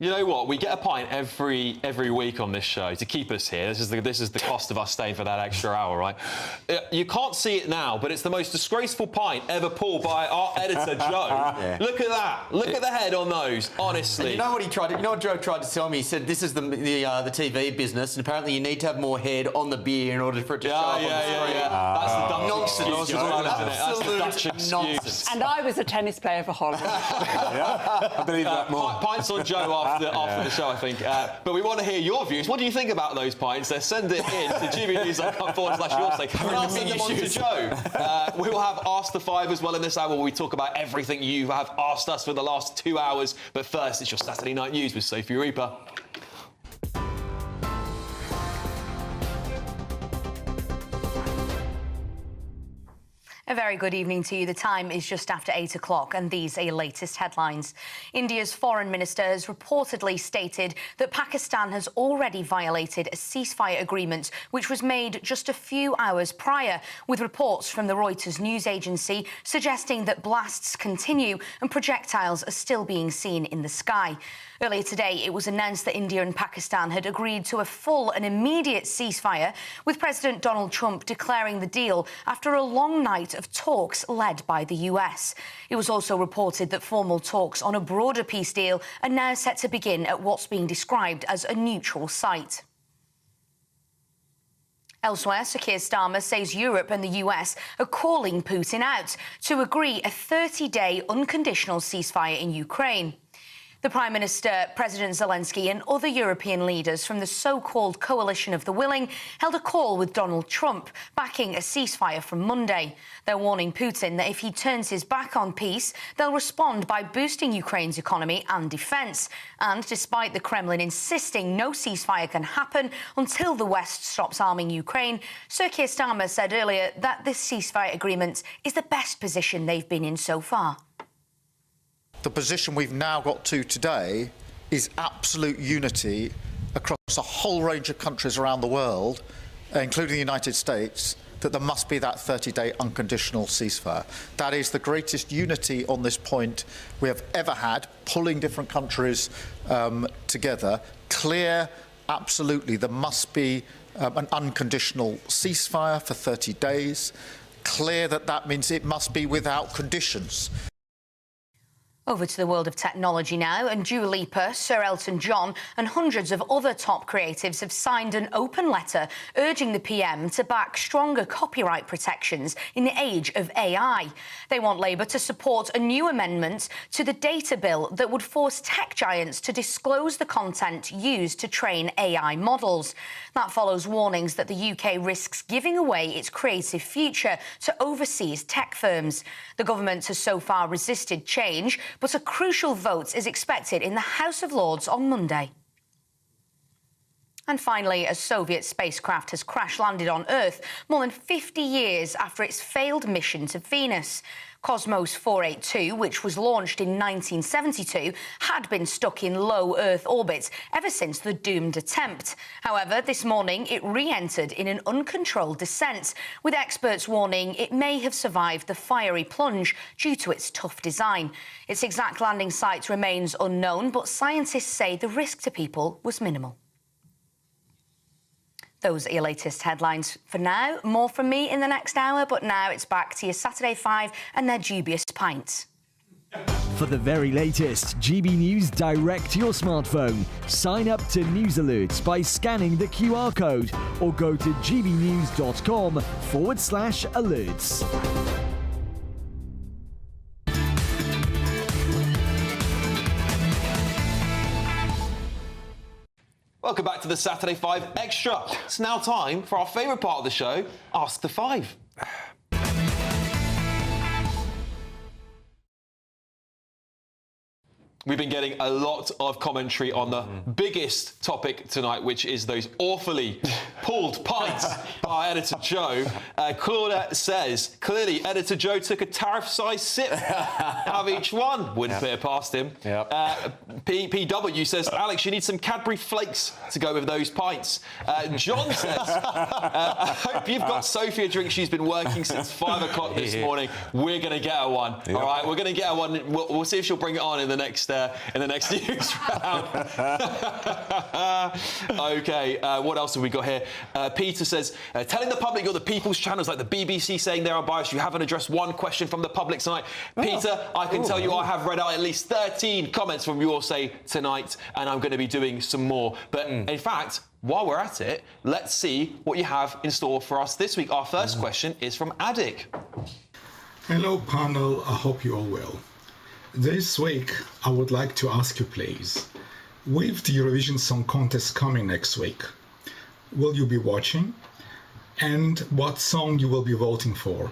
You know what? We get a pint every week on this show to keep us here. This is the cost of us staying for that extra hour, right? You can't see it now, but it's the most disgraceful pint ever pulled by our editor Joe. Yeah. Look at that! Look at the head on those. Honestly, and you know what he tried? You know what Joe tried to tell me? He said this is the TV business, and apparently you need to have more head on the beer in order for it to show up on the screen. That's the Dutch nonsense. That's the Dutch nonsense. And I was a tennis player for Holland. I believe that more. Pints on Joe after the show, I think. But we want to hear your views. What do you think about those pints? Send it in to GBNews.com/YourSake. And I'll send them on to Joe. We will have Ask the Five as well in this hour, where we talk about everything you have asked us for the last 2 hours. But first, it's your Saturday Night News with Sophie Reaper. A very good evening to you. The time is just after 8 o'clock, and these are your latest headlines. India's foreign minister has reportedly stated that Pakistan has already violated a ceasefire agreement which was made just a few hours prior, with reports from the Reuters news agency suggesting that blasts continue and projectiles are still being seen in the sky. Earlier today, it was announced that India and Pakistan had agreed to a full and immediate ceasefire, with President Donald Trump declaring the deal after a long night of talks led by the US. It was also reported that formal talks on a broader peace deal are now set to begin at what's being described as a neutral site. Elsewhere, Sir Keir Starmer says Europe and the US are calling Putin out to agree a 30-day unconditional ceasefire in Ukraine. The Prime Minister, President Zelensky and other European leaders from the so-called Coalition of the Willing held a call with Donald Trump, backing a ceasefire from Monday. They're warning Putin that if he turns his back on peace, they'll respond by boosting Ukraine's economy and defence. And despite the Kremlin insisting no ceasefire can happen until the West stops arming Ukraine, Sir Keir Starmer said earlier that this ceasefire agreement is the best position they've been in so far. The position we've now got to today is absolute unity across a whole range of countries around the world, including the United States, that there must be that 30-day unconditional ceasefire. That is the greatest unity on this point we have ever had, pulling different countries together. Clear, absolutely, there must be an unconditional ceasefire for 30 days. Clear that that means it must be without conditions. Over to the world of technology now, and Dua Lipa, Sir Elton John and hundreds of other top creatives have signed an open letter urging the PM to back stronger copyright protections in the age of AI. They want Labour to support a new amendment to the data bill that would force tech giants to disclose the content used to train AI models. That follows warnings that the UK risks giving away its creative future to overseas tech firms. The government has so far resisted change, but a crucial vote is expected in the House of Lords on Monday. And finally, a Soviet spacecraft has crash-landed on Earth more than 50 years after its failed mission to Venus. Cosmos 482, which was launched in 1972, had been stuck in low Earth orbit ever since the doomed attempt. However, this morning it re-entered in an uncontrolled descent, with experts warning it may have survived the fiery plunge due to its tough design. Its exact landing site remains unknown, but scientists say the risk to people was minimal. Those are your latest headlines for now. More from me in the next hour, but now it's back to your Saturday 5 and their dubious pints. For the very latest GB News direct to your smartphone, sign up to News Alerts by scanning the QR code or go to gbnews.com/alerts. Welcome back to the Saturday 5 Extra. It's now time for our favourite part of the show, Ask the Five. We've been getting a lot of commentary on the biggest topic tonight, which is those awfully pulled pints by Editor Joe. Claudette says, clearly, Editor Joe took a tariff-sized sip out of each one. Wouldn't put it past him. Yep. PW says, Alex, you need some Cadbury flakes to go with those pints. John says, I hope you've got Sophie a drink. She's been working since 5 o'clock this morning. We're going to get her one. Yep. All right, we're going to get her one. We'll see if she'll bring it on in the next news round. Okay, what else have we got here? Peter says, telling the public you're the people's channels, like the BBC saying they're unbiased. You haven't addressed one question from the public tonight. Peter, I can tell you I have read out at least 13 comments from your say tonight, and I'm going to be doing some more. But in fact, while we're at it, let's see what you have in store for us this week. Our first question is from Adik. Hello, panel. I hope you're all well. This week, I would like to ask you, please, with the Eurovision Song Contest coming next week, will you be watching? And what song you will be voting for?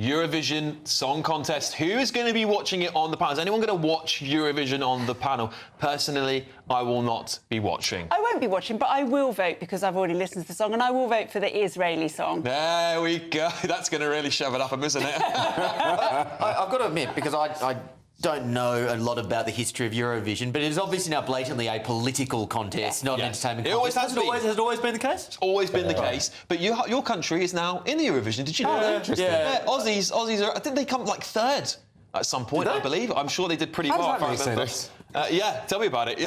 Eurovision Song Contest. Who is going to be watching it on the panel? Is anyone going to watch Eurovision on the panel? Personally, I will not be watching. I won't be watching, but I will vote because I've already listened to the song, and I will vote for the Israeli song. There we go. That's going to really shove it up him, isn't it? I've got to admit, because I don't know a lot about the history of Eurovision, but it is obviously now blatantly a political contest, not an entertainment contest. It always has been. Has it always been the case? It's always been the case. But your country is now in the Eurovision. Did you know that? Interesting. Yeah. Aussies are, I think they come like third at some point, I believe. I'm sure they did pretty well. How does that make sense? Yeah, tell me about it.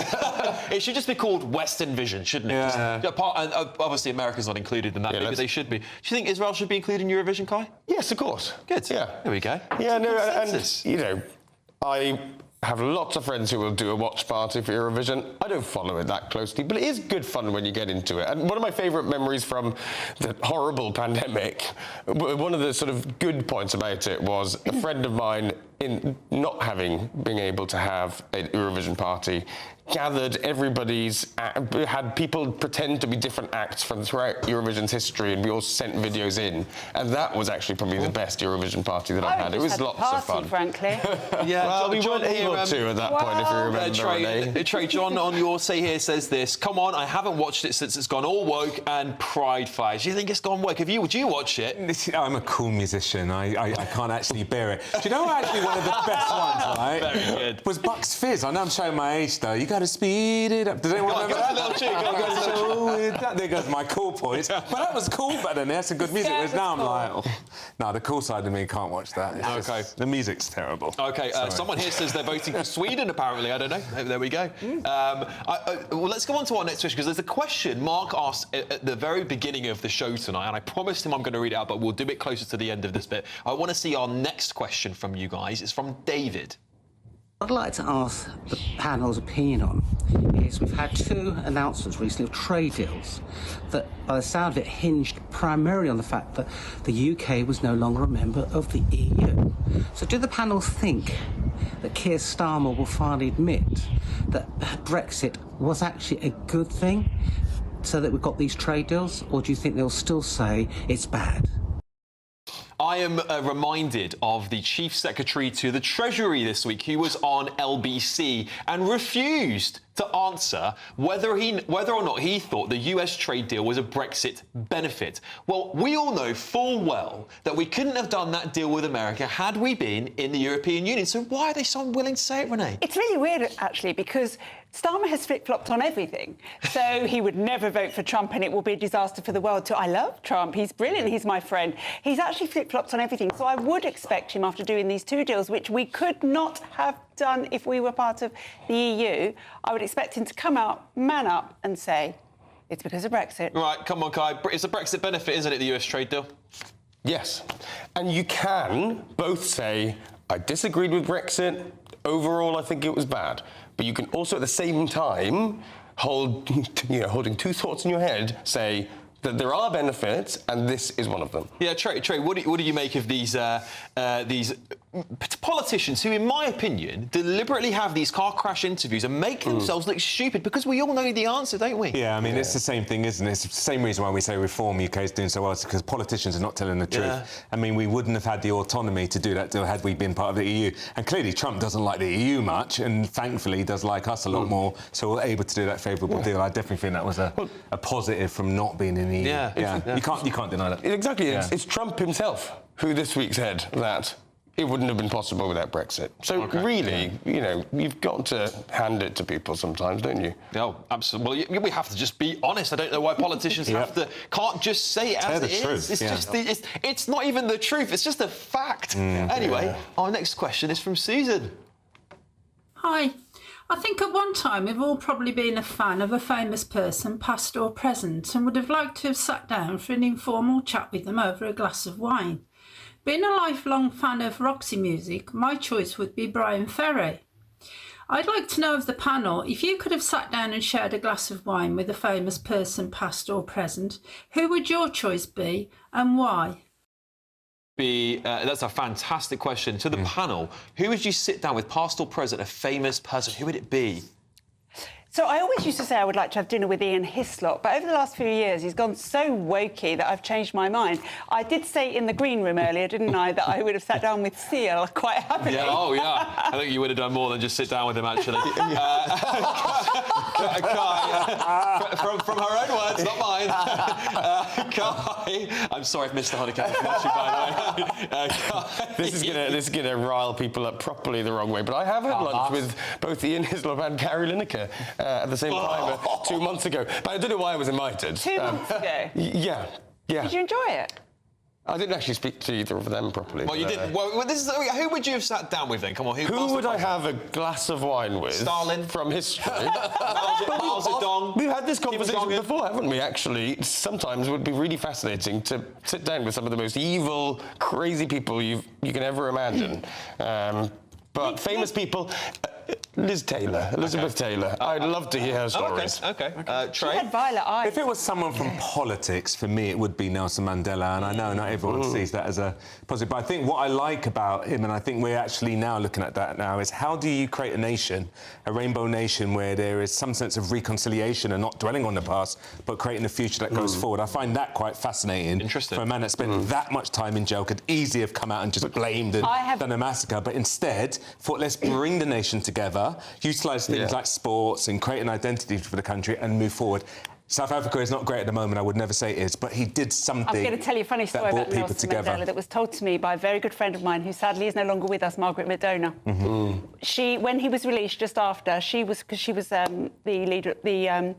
It should just be called Western Vision, shouldn't it? Yeah. And obviously, America's not included in that, maybe they should be. Do you think Israel should be included in Eurovision, Kai? Yes, of course. Good. Yeah. There we go. Yeah, no, Consensus. and, you know, I have lots of friends who will do a watch party for Eurovision. I don't follow it that closely, but it is good fun when you get into it. And one of my favourite memories from the horrible pandemic, one of the sort of good points about it was a friend of mine, in not being able to have a Eurovision party, gathered had people pretend to be different acts from throughout Eurovision's history, and we all sent videos in, and that was actually probably the best Eurovision party that I've had. It was lots of fun. Frankly. Yeah, well, we John weren't able to at that point, if you remember. Trey, John on your say here says this. Come on, I haven't watched it since it's gone all woke and pride fires. Do you think it's gone woke? Would you watch it? I'm a cool musician. I can't actually bear it. Do you know actually one of the best ones, right? Very good. Was Bucks Fizz. I know I'm showing my age, though. You got to speed it up. Does anyone remember that? There goes my cool points. But that was cool back then. That's some good music. Whereas now I'm like, no, the cool side of me can't watch that. The music's terrible. Okay, someone here says they're voting for Sweden, apparently. I don't know. There we go. Well, let's go on to our next question, because there's a question Mark asked at the very beginning of the show tonight, and I promised him I'm going to read it out, but we'll do it closer to the end of this bit. I want to see our next question from you guys. It's from David. I'd like to ask the panel's opinion on is we've had two announcements recently of trade deals that, by the sound of it, hinged primarily on the fact that the UK was no longer a member of the EU. So do the panel think that Keir Starmer will finally admit that Brexit was actually a good thing so that we've got these trade deals, or do you think they'll still say it's bad? I am reminded of the Chief Secretary to the Treasury this week, who was on LBC and refused to answer whether or not he thought the US trade deal was a Brexit benefit. Well, we all know full well that we couldn't have done that deal with America had we been in the European Union. So why are they so unwilling to say it, Renee? It's really weird, actually, because Starmer has flip-flopped on everything. So he would never vote for Trump and it will be a disaster for the world too. I love Trump. He's brilliant. He's my friend. He's actually flip-flopped on everything. So I would expect him, after doing these two deals, which we could not have done if we were part of the EU, I would expect him to come out, man up and say, it's because of Brexit. Right, come on, Kai. It's a Brexit benefit, isn't it, the US trade deal? Yes. And you can both say, I disagreed with Brexit. Overall, I think it was bad. But you can also, at the same time, holding two thoughts in your head, say that there are benefits, and this is one of them. Yeah, Trey, what do you make of these politicians who, in my opinion, deliberately have these car crash interviews and make themselves look stupid, because we all know the answer, don't we? Yeah, I mean, it's the same thing, isn't it? It's the same reason why we say Reform UK is doing so well. It's because politicians are not telling the truth. Yeah. I mean, we wouldn't have had the autonomy to do that deal had we been part of the EU. And clearly Trump doesn't like the EU much, and thankfully does like us a lot more, so we're able to do that favourable deal. I definitely think that was a positive from not being in the EU. Yeah. You can't deny that. Exactly. It's Trump himself who this week said that it wouldn't have been possible without Brexit. So really, you know, you've got to hand it to people sometimes, don't you? No, absolutely. Well, we have to just be honest. I don't know why politicians can't just say it as it is. It's just it's not even the truth. It's just a fact. Anyway, our next question is from Susan. Hi. I think at one time we've all probably been a fan of a famous person, past or present, and would have liked to have sat down for an informal chat with them over a glass of wine. Being a lifelong fan of Roxy music, my choice would be Brian Ferry. I'd like to know of the panel, if you could have sat down and shared a glass of wine with a famous person, past or present, who would your choice be and why? That's a fantastic question. To the panel, who would you sit down with, past or present, a famous person? Who would it be? So I always used to say I would like to have dinner with Ian Hislop, but over the last few years he's gone so wokey that I've changed my mind. I did say in the green room earlier, didn't I, that I would have sat down with Seal quite happily. Yeah, oh, yeah. I think you would have done more than just sit down with him, actually. Kai, from her own words, not mine. Kai, I'm sorry if Mr. Honeycutt is watching, by the way. Kai. This is gonna rile people up properly the wrong way, but I have had lunch with both Ian Hislop and Gary Lineker at the same time 2 months ago. But I don't know why I was invited. 2 months ago? Yeah. Did you enjoy it? I didn't actually speak to either of them properly. Well, you didn't. Well, this is. Who would you have sat down with then? Come on, who would I have a glass of wine with? Stalin from history. Mao Zedong. We've had this conversation before, haven't we? Actually, sometimes it would be really fascinating to sit down with some of the most evil, crazy people you can ever imagine. But famous people. Elizabeth Taylor. I'd love to hear her stories. Okay. She had violet eyes. If it was someone from politics, for me, it would be Nelson Mandela, and I know not everyone sees that as a positive, but I think what I like about him, and I think we're actually now looking at that now, is how do you create a nation, a rainbow nation, where there is some sense of reconciliation and not dwelling on the past, but creating a future that goes forward. I find that quite fascinating. Interesting. For a man that spent that much time in jail, could easily have come out and just blamed and done a massacre, but instead thought, let's bring the nation together, utilise things like sports and create an identity for the country and move forward. South Africa is not great at the moment, I would never say it is, but he did something. I'm going to tell you a funny story about Nelson Mandela that was told to me by a very good friend of mine who sadly is no longer with us, Margaret McDonough. When he was released just after, she was the leader, the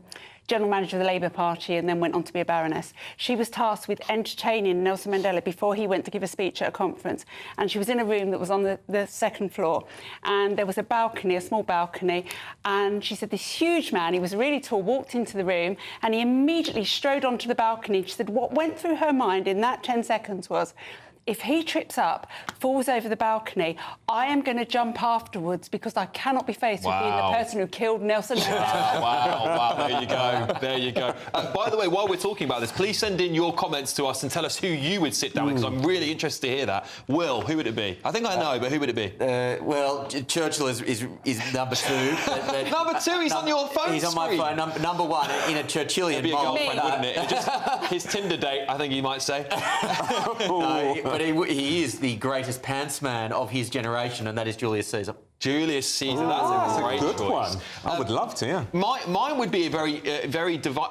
general manager of the Labour Party and then went on to be a baroness. She was tasked with entertaining Nelson Mandela before he went to give a speech at a conference. And she was in a room that was on the second floor. And there was a balcony, a small balcony. And she said this huge man, he was really tall, walked into the room and he immediately strode onto the balcony. She said what went through her mind in that 10 seconds was, if he trips up, falls over the balcony, I am going to jump afterwards because I cannot be faced with being the person who killed Nelson Mandela. Wow, there you go. By the way, while we're talking about this, please send in your comments to us and tell us who you would sit down with, because I'm really interested to hear that. Will, who would it be? I think I know, but who would it be? Well, Churchill is number two. Number two, he's on your phone He's on my phone. Number one in a Churchillian It'd be a mold. girlfriend, wouldn't it? Just his Tinder date, I think you might say. But he is the greatest pantsman of his generation, and that is Julius Caesar. Julius Caesar, that's a great good choice. one. I would love to, yeah. Mine would be a very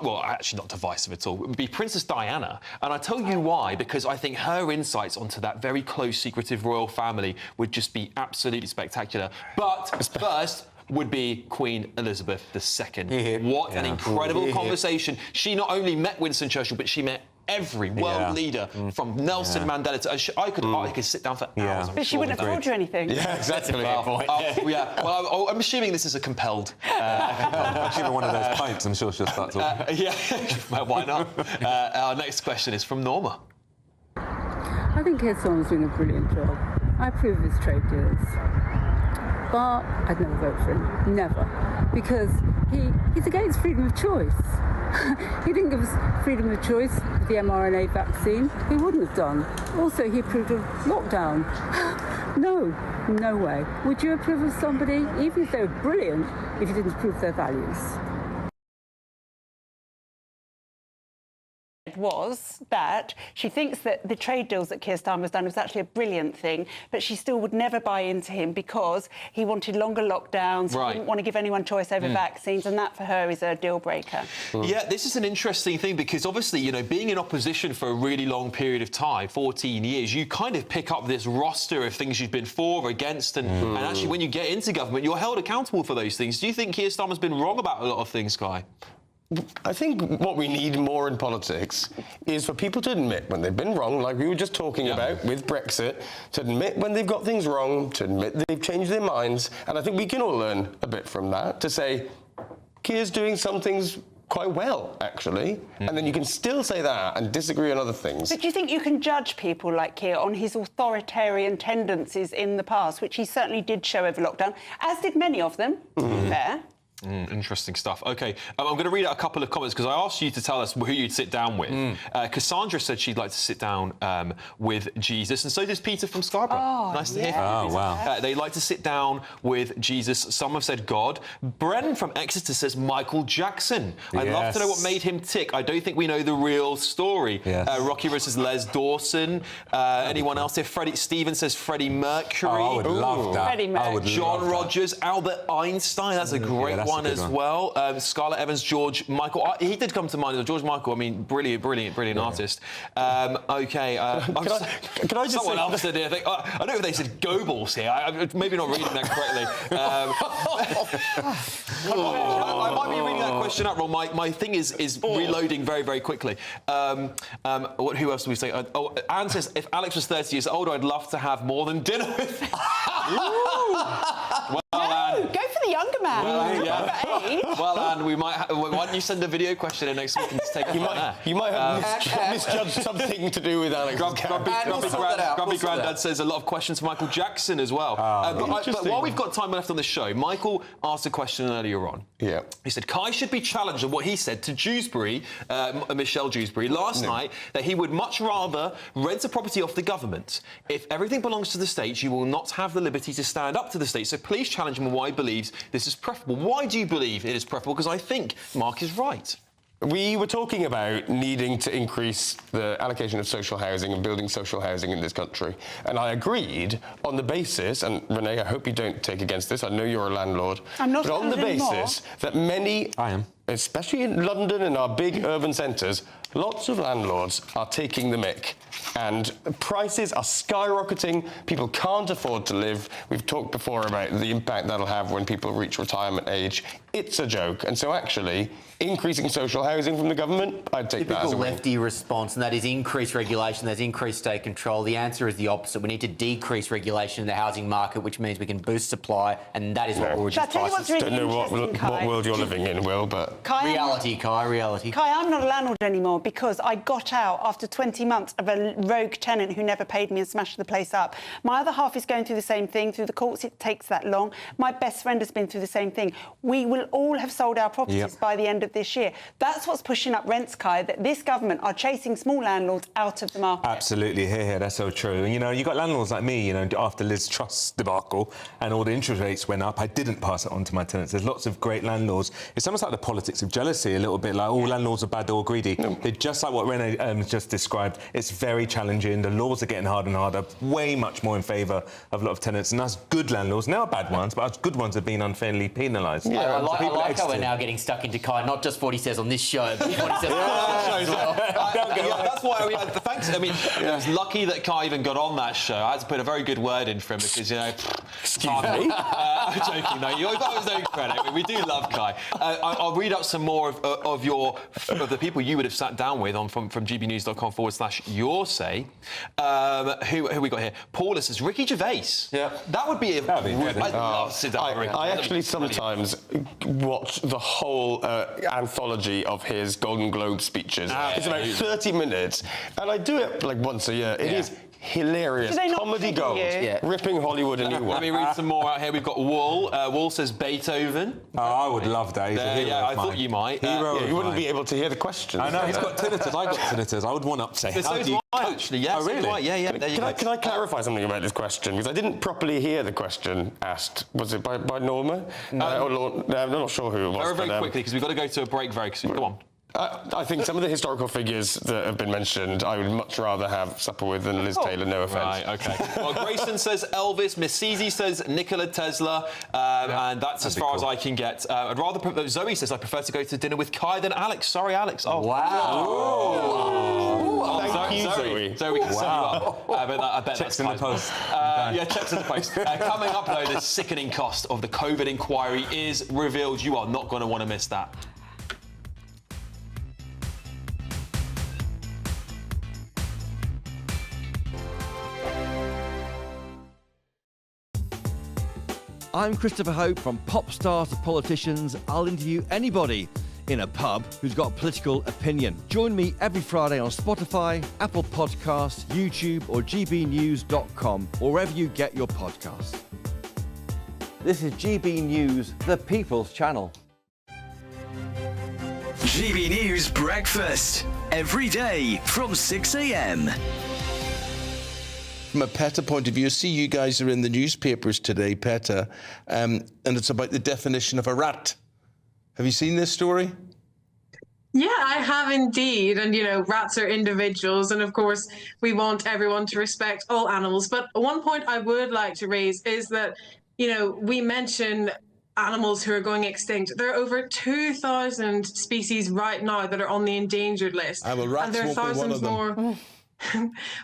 well, actually not divisive at all. It would be Princess Diana, and I tell you why, because I think her insights onto that very close, secretive royal family would just be absolutely spectacular. But first would be Queen Elizabeth II. What an incredible conversation. She not only met Winston Churchill, but she met every world leader from Nelson Mandela to I could sit down for hours. But she wouldn't have told you anything. Yeah, exactly. Well, I'm assuming this is a compelled. Give her one of those pints, I'm sure she'll start talking. Well, why not? Our next question is from Norma. I think Keir Starmer's doing a brilliant job. I approve of his trade deals. But I'd never vote for him. Never. Because he's against freedom of choice. He didn't give us freedom of choice with the mRNA vaccine. He wouldn't have done. Also, he approved of lockdown. No way. Would you approve of somebody, even if they were brilliant, if you didn't approve their values? Was that she thinks that the trade deals that Keir Starmer has done was actually a brilliant thing, but she still would never buy into him because he wanted longer lockdowns, he didn't want to give anyone choice over vaccines, and that for her is a deal breaker. Yeah, this is an interesting thing because obviously, you know, being in opposition for a really long period of time, 14 years, you kind of pick up this roster of things you've been for or against, and actually when you get into government, you're held accountable for those things. Do you think Keir Starmer's been wrong about a lot of things, Guy? I think what we need more in politics is for people to admit when they've been wrong, like we were just talking about with Brexit, to admit when they've got things wrong, to admit they've changed their minds. And I think we can all learn a bit from that, to say, Keir's doing some things quite well, actually. And then you can still say that and disagree on other things. But do you think you can judge people like Keir on his authoritarian tendencies in the past, which he certainly did show over lockdown, as did many of them, to be fair? Interesting stuff. OK, I'm going to read out a couple of comments because I asked you to tell us who you'd sit down with. Cassandra said she'd like to sit down with Jesus, and so does Peter from Scarborough. Nice to hear from you. Oh, wow. They'd like to sit down with Jesus. Some have said God. Bren from Exeter says Michael Jackson. I'd love to know what made him tick. I don't think we know the real story. Rocky Rose says Les Dawson. Anyone else here? Steven says Freddie Mercury. Oh, I would love that. Freddie Mercury. John Rogers, Albert Einstein. That's a great one as well. Scarlett Evans, George Michael. He did come to mind. George Michael. I mean, brilliant artist. OK. Can I just someone say... else said here. I don't know if they said Goebbels here. I'm maybe not reading that correctly. I might be reading that question out wrong. My thing is reloading very, very quickly. Who else do we say? Anne says, if Alex was 30 years older, I'd love to have more than dinner with him. Go for the younger man. Well, Anne, why don't you send a video question in next week and just take it from there? You might have misjudged something to do with Alex. Grumpy Grandad says a lot of questions for Michael Jackson as well. But while we've got time left on the show, Michael asked a question earlier on. Yeah. He said Kai should be challenged on what he said to Dewsbury, Michelle Dewsbury, last night, that he would much rather rent a property off the government. If everything belongs to the state, you will not have the liberty to stand up to the state. So please challenge him on why he believes this is preferable. Why do you believe it is preferable? Because I think Mark is right. We were talking about needing to increase the allocation of social housing and building social housing in this country. And I agreed on the basis, and Renee, I hope you don't take against this, I know you're a landlord. I'm not but on the basis that many... I am. Especially in London and our big urban centres, lots of landlords are taking the mick. And prices are skyrocketing. People can't afford to live. We've talked before about the impact that'll have when people reach retirement age. It's a joke. And so actually, increasing social housing from the government, I'd take that as a win. Lefty response, and that is increased regulation, there's increased state control. The answer is the opposite. We need to decrease regulation in the housing market, which means we can boost supply, and that is what will reduce prices. I don't know what world you're living in, Will, but... Reality. Kai, I'm not a landlord anymore because I got out after 20 months of a rogue tenant who never paid me and smashed the place up. My other half is going through the same thing. Through the courts, it takes that long. My best friend has been through the same thing. We will all have sold our properties by the end of this year. That's what's pushing up rents, Kai, that this government are chasing small landlords out of the market. Absolutely, here, that's so true. And, you know, you got landlords like me, you know, after Liz Truss debacle and all the interest rates went up, I didn't pass it on to my tenants. There's lots of great landlords. It's almost like the politics of jealousy, a little bit like all landlords are bad or greedy. They're just like what Renee just described. It's very challenging. The laws are getting harder and harder, way much more in favour of a lot of tenants. And us good landlords, now bad ones, but us good ones have been unfairly penalised. Yeah, I like how we're now getting stuck into Kai, not just what he says on this show, but what he says on the show. That's why we had the thanks. I mean, it was lucky that Kai even got on that show. I had to put a very good word in for him because, you know... Excuse me? I'm joking, no. You got his own credit. I mean, we do love Kai. I'll read out some more of the people you would have sat down with from gbnews.com/your say. Who we got here? Paula says Ricky Gervais. Yeah. That would be I'd love to sit down with Ricky. I actually sometimes watch the whole anthology of his Golden Globe speeches. It's about 30 minutes, and I do it like once a year. It is hilarious. Comedy gold. Ripping Hollywood a new one. Let me read some more out here. We've got Wool. Wool says Beethoven. Oh, I would love that. He's a hero I thought you might. You wouldn't be able to hear the questions. I know, he's got tinnitus. I got tinnitus. I would want to say. So do I, actually. Yes, oh, really? Yeah. Can I clarify something about this question? Because I didn't properly hear the question asked. Was it by Norma? No. I'm not sure who it was. Very quickly, because we've got to go to a break very soon. Go on. I think some of the historical figures that have been mentioned, I would much rather have supper with than Liz Taylor, no offence. Right, OK. Well, Grayson says Elvis, Miss Cece says Nikola Tesla, and that's as far as I can get. I'd rather... Zoe says I prefer to go to dinner with Kai than Alex. Sorry, Alex. Oh. Wow. Thank you, Zoe. Zoe can send you up. I bet checks that's in the post. Checks in the post. Coming up, though, the sickening cost of the COVID inquiry is revealed. You are not going to want to miss that. I'm Christopher Hope. From pop stars to politicians, I'll interview anybody in a pub who's got a political opinion. Join me every Friday on Spotify, Apple Podcasts, YouTube or gbnews.com, or wherever you get your podcasts. This is GB News, the People's Channel. GB News Breakfast, every day from 6 a.m. From a PETA point of view, I see you guys are in the newspapers today, PETA, and it's about the definition of a rat. Have you seen this story? Yeah, I have indeed. And, rats are individuals. And of course, we want everyone to respect all animals. But one point I would like to raise is that, we mention animals who are going extinct. There are over 2,000 species right now that are on the endangered list. Rats and there are won't be one thousands of them. more.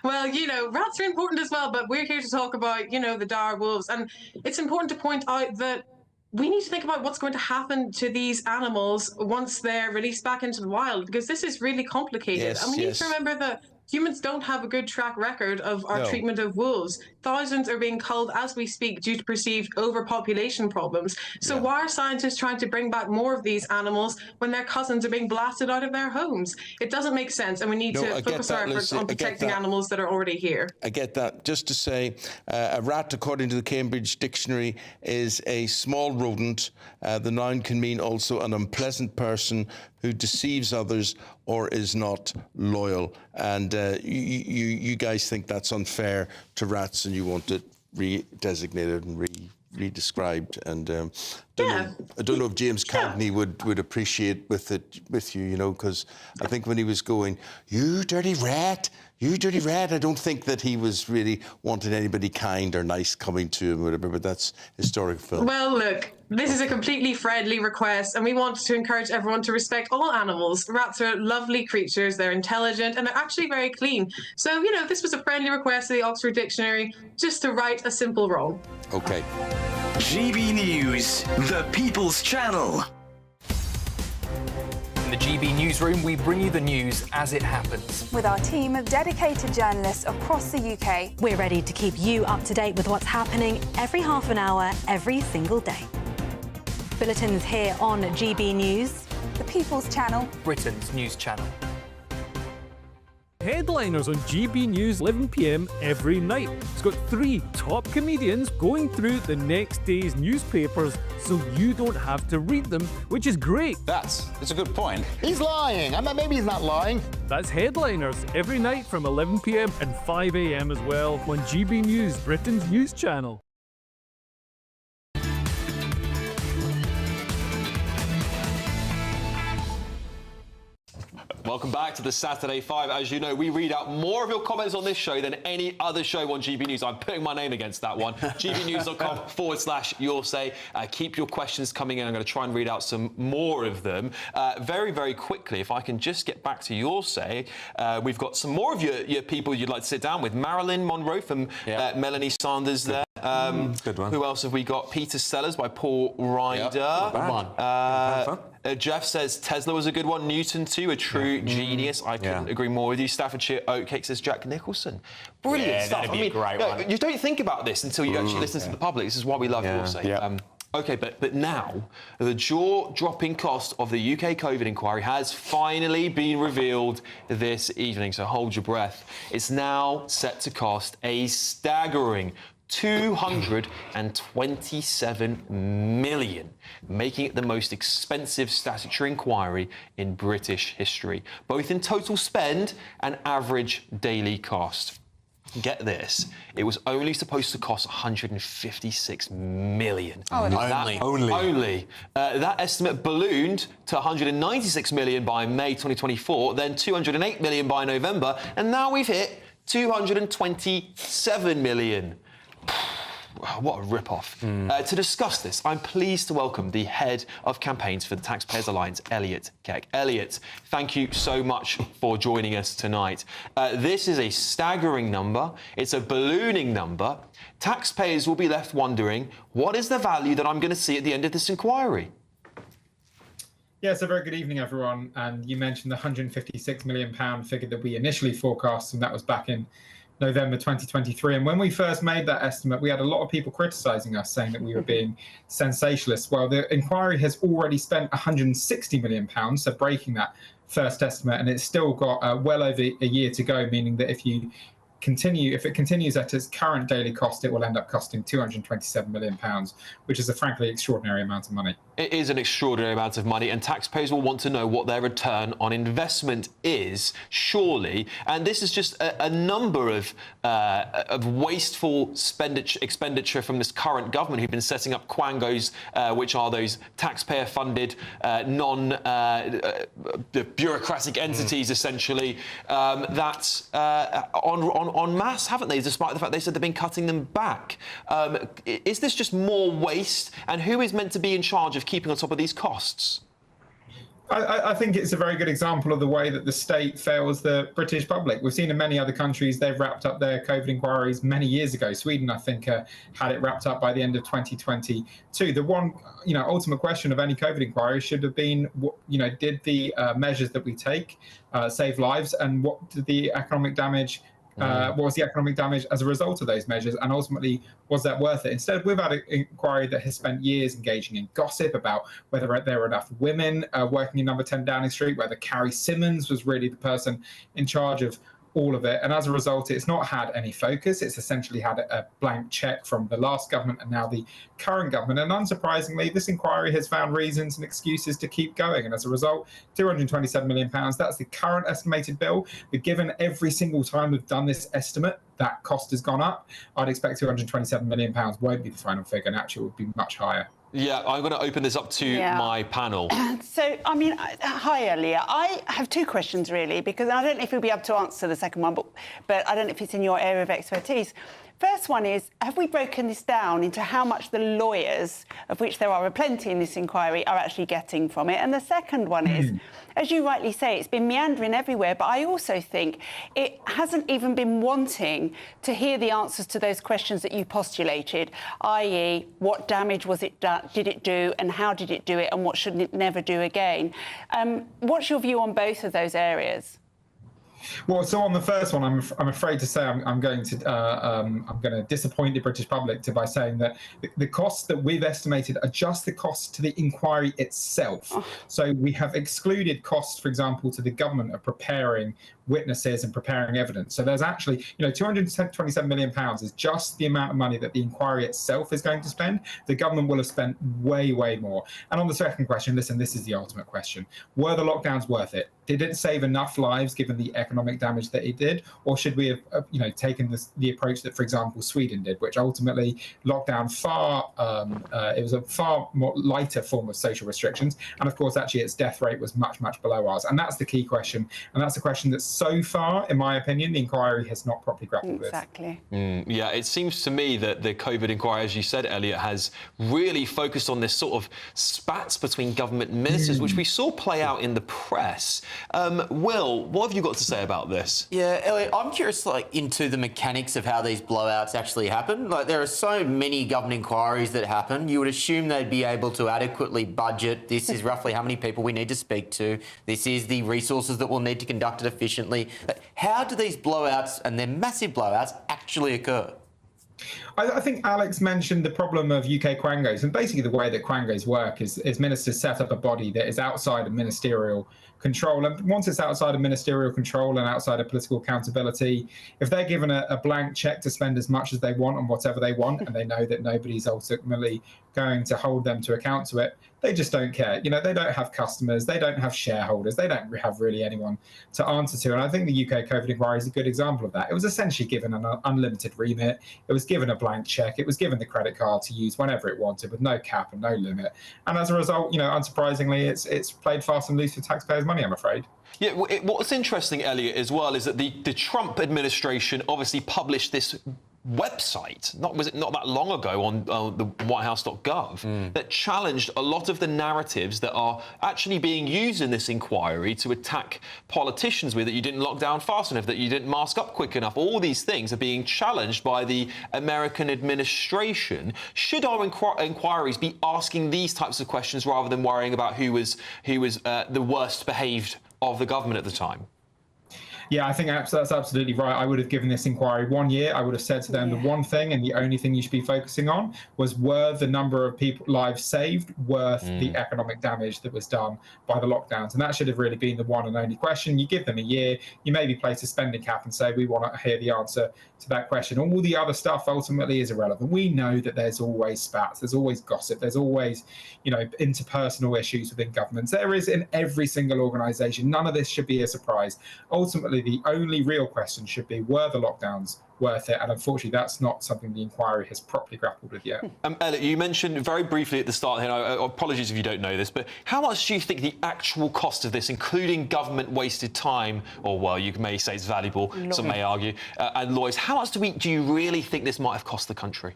Well, rats are important as well, but we're here to talk about, the dire wolves. And it's important to point out that we need to think about what's going to happen to these animals once they're released back into the wild, because this is really complicated. Yes, and we need to remember that humans don't have a good track record of our treatment of wolves. Thousands are being culled as we speak due to perceived overpopulation problems. So why are scientists trying to bring back more of these animals when their cousins are being blasted out of their homes? It doesn't make sense, and we need to focus our efforts on protecting animals that are already here. I get that. Just to say, a rat, according to the Cambridge Dictionary, is a small rodent. The noun can mean also an unpleasant person who deceives others or is not loyal. And you guys think that's unfair to rats, and you want it redesignated and redescribed. And I don't know if James Cagney would appreciate with you, because I think when he was going, "You dirty rat, you dirty rat," I don't think that he was really wanting anybody kind or nice coming to him or whatever, but that's historic film. Well, look, this is a completely friendly request, and we want to encourage everyone to respect all animals. Rats are lovely creatures, they're intelligent, and they're actually very clean. So, this was a friendly request to the Oxford Dictionary, just to right a simple wrong. Okay. GB News, the People's Channel. In the GB Newsroom, we bring you the news as it happens. With our team of dedicated journalists across the UK, we're ready to keep you up to date with what's happening every half an hour, every single day. Bulletins here on GB News, the People's Channel, Britain's news channel. Headliners on GB News 11 p.m. every night. It's got 3 top comedians going through the next day's newspapers so you don't have to read them, which is great. That's a good point. He's lying. Maybe he's not lying. That's Headliners every night from 11 p.m. and 5 a.m. as well on GB News, Britain's news channel. Welcome back to the Saturday 5. As you know, we read out more of your comments on this show than any other show on GB News. I'm putting my name against that one. gbnews.com/your say. Keep your questions coming in. I'm going to try and read out some more of them. Very, very quickly, if I can just get back to your say, we've got some more of your people you'd like to sit down with. Marilyn Monroe from Melanie Sanders there. Good one. Who else have we got? Peter Sellers by Paul Ryder. Jeff says Tesla was a good one. Newton too, a true genius. I couldn't agree more with you. Staffordshire Oatcake says Jack Nicholson. Brilliant stuff. That'd be a great one. You don't think about this until you actually listen to the public. This is why we love your say. Okay, but now the jaw-dropping cost of the UK COVID inquiry has finally been revealed this evening. So hold your breath. It's now set to cost a staggering £227 million, making it the most expensive statutory inquiry in British history, both in total spend and average daily cost. Get this, it was only supposed to cost £156 million. Only. That estimate ballooned to £196 million by May 2024, then £208 million by November, and now we've hit £227 million. What a rip-off. To discuss this, I'm pleased to welcome the head of campaigns for the Taxpayers Alliance, Elliot Keck. Elliot, thank you so much for joining us tonight. This is a staggering number. It's a ballooning number. Taxpayers will be left wondering, what is the value that I'm going to see at the end of this inquiry? Yeah, so very good evening, everyone. And you mentioned the £156 million figure that we initially forecast, and that was back in November 2023. And when we first made that estimate, we had a lot of people criticising us, saying that we were being sensationalist. Well, the inquiry has already spent £160 million, so breaking that first estimate, and it's still got well over a year to go, meaning that if it continues at its current daily cost, it will end up costing £227 million, which is a frankly extraordinary amount of money. It is an extraordinary amount of money, and taxpayers will want to know what their return on investment is, surely. And this is just a number of wasteful expenditure from this current government, who've been setting up quangos, which are those taxpayer-funded, bureaucratic entities, essentially, that en masse, haven't they? Despite the fact they said they've been cutting them back. Is this just more waste? And who is meant to be in charge of keeping on top of these costs? I think it's a very good example of the way that the state fails the British public. We've seen in many other countries, they've wrapped up their COVID inquiries many years ago. Sweden, I think, had it wrapped up by the end of 2022. The one, ultimate question of any COVID inquiry should have been, did the measures that we take save lives, and what did the economic damage? What was the economic damage as a result of those measures, and ultimately, was that worth it? Instead, we've had an inquiry that has spent years engaging in gossip about whether there were enough women working in number 10 Downing Street, whether Carrie Symonds was really the person in charge of all of it. And as a result, it's not had any focus. It's essentially had a blank check from the last government and now the current government. And unsurprisingly, this inquiry has found reasons and excuses to keep going. And as a result, £227 million, that's the current estimated bill. But given every single time we've done this estimate, that cost has gone up. I'd expect £227 million won't be the final figure, and actually it would be much higher. Yeah, I'm going to open this up to my panel. So, hi, Elia. I have two questions, really, because I don't know if you'll be able to answer the second one, but I don't know if it's in your area of expertise. First one is, have we broken this down into how much the lawyers, of which there are plenty in this inquiry, are actually getting from it? And the second one is, as you rightly say, it's been meandering everywhere, but I also think it hasn't even been wanting to hear the answers to those questions that you postulated, i.e., what damage did it do, and how did it do it, and what should it never do again? What's your view on both of those areas? Well, so on the first one, I'm afraid to say I'm going to disappoint the British public by saying that the costs that we've estimated are just the costs to the inquiry itself. So we have excluded costs, for example, to the government of preparing witnesses and preparing evidence. So there's actually, £227 million is just the amount of money that the inquiry itself is going to spend. The government will have spent way, way more. And on the second question, listen, this is the ultimate question. Were the lockdowns worth it? Did it save enough lives given the economic damage that it did? Or should we have, taken the approach that, for example, Sweden did, which ultimately locked down it was a far more lighter form of social restrictions. And of course, actually, its death rate was much, much below ours. And that's the key question. And that's a question that so far, in my opinion, the inquiry has not properly grappled with. Exactly. Yeah, it seems to me that the COVID inquiry, as you said, Elliot, has really focused on this sort of spats between government ministers, which we saw play out in the press. Will, what have you got to say about this? Yeah, Elliot, I'm curious, into the mechanics of how these blowouts actually happen. There are so many government inquiries that happen. You would assume they'd be able to adequately budget. This is roughly how many people we need to speak to. This is the resources that we'll need to conduct it efficiently. How do these blowouts, and they're massive blowouts, actually occur? I think Alex mentioned the problem of UK quangos, and basically the way that quangos work is ministers set up a body that is outside of ministerial control, and once it's outside of ministerial control and outside of political accountability, if they're given a blank check to spend as much as they want on whatever they want, and they know that nobody's ultimately going to hold them to account to it, they just don't care. They don't have customers, they don't have shareholders, they don't have really anyone to answer to. And I think the UK COVID inquiry is a good example of that. It was essentially given an unlimited remit. It was given a blank check. It was given the credit card to use whenever it wanted, with no cap and no limit. And as a result, unsurprisingly, it's played fast and loose with taxpayers' money, I'm afraid. Yeah, what's interesting, Elliot, as well, is that the Trump administration obviously published this website, was it not that long ago, on the whitehouse.gov, that challenged a lot of the narratives that are actually being used in this inquiry to attack politicians with, that you didn't lock down fast enough, that you didn't mask up quick enough. All these things are being challenged by the American administration. Should our inquiries be asking these types of questions rather than worrying about who was the worst behaved of the government at the time? Yeah, I think that's absolutely right. I would have given this inquiry 1 year. I would have said to them the one thing and the only thing you should be focusing on was, were the number of lives saved worth the economic damage that was done by the lockdowns? And that should have really been the one and only question. You give them a year, you maybe place a spending cap and say, we want to hear the answer to that question. All the other stuff ultimately is irrelevant. We know that there's always spats, there's always gossip, there's always, interpersonal issues within governments. There is in every single organisation. None of this should be a surprise. Ultimately, the only real question should be, were the lockdowns worth it? And unfortunately, that's not something the inquiry has properly grappled with yet. Elliot, you mentioned very briefly at the start here, apologies if you don't know this, but how much do you think the actual cost of this, including government wasted time, or, well, you may say it's valuable, some may argue, and lawyers, how much do you really think this might have cost the country?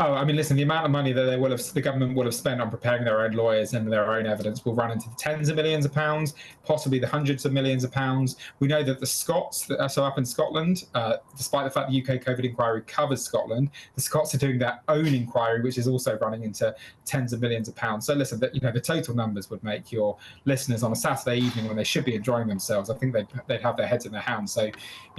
Oh, I mean, listen, the amount of money that the government will have spent on preparing their own lawyers and their own evidence will run into the tens of millions of pounds, possibly the hundreds of millions of pounds. We know that the Scots, so up in Scotland, despite the fact the UK COVID inquiry covers Scotland, the Scots are doing their own inquiry, which is also running into tens of millions of pounds. So listen, the total numbers would make your listeners on a Saturday evening when they should be enjoying themselves, I think they'd have their heads in their hands. So,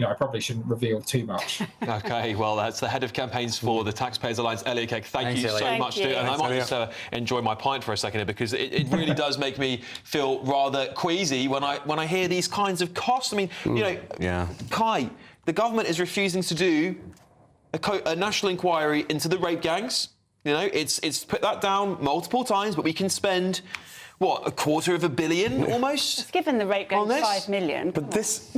I probably shouldn't reveal too much. OK, well, that's the head of campaigns for the Taxpayers Alliance, Elliot Clegg. Thank you so much. And I might just enjoy my pint for a second here, because it really does make me feel rather queasy when I hear these kinds of costs. I mean, Kai, the government is refusing to do a national inquiry into the rape gangs. It's put that down multiple times, but we can spend, what, $250 million almost? It's given the rape gangs 5 million. But this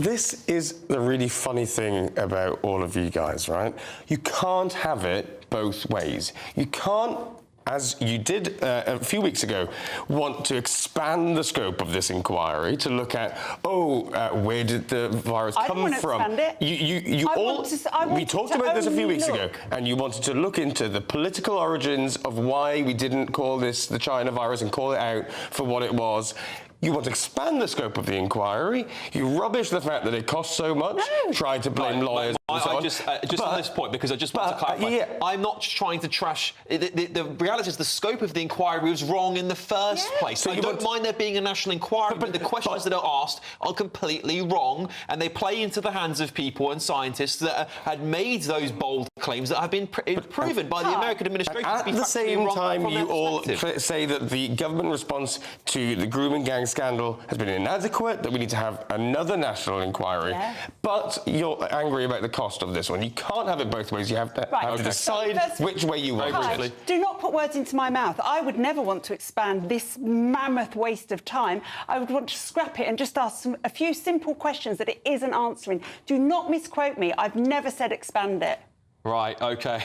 is the really funny thing about all of you guys, right? You can't have it both ways. You can't, as you did a few weeks ago, want to expand the scope of this inquiry to look at, where did the virus come from? We talked about this a few weeks ago, and you wanted to look into the political origins of why we didn't call this the China virus and call it out for what it was. You want to expand the scope of the inquiry. You rubbish the fact that it costs so much. Try to blame lawyers. Just on this point, because I just want to clarify. I'm not trying to trash. The reality is the scope of the inquiry was wrong in the first place. So I don't mind there being a national inquiry, but the questions that are asked are completely wrong, and they play into the hands of people and scientists that had made those bold claims that have been proven by the American administration to be at the same time, you all say that the government response to the grooming gang scandal has been inadequate, that we need to have another national inquiry. But you're angry about the cost of this one. You can't have it both ways. You have to decide which way you want. Do not put words into my mouth. I would never want to expand this mammoth waste of time. I would want to scrap it and just ask a few simple questions that it isn't answering. Do not misquote me. I've never said expand it. Right, OK.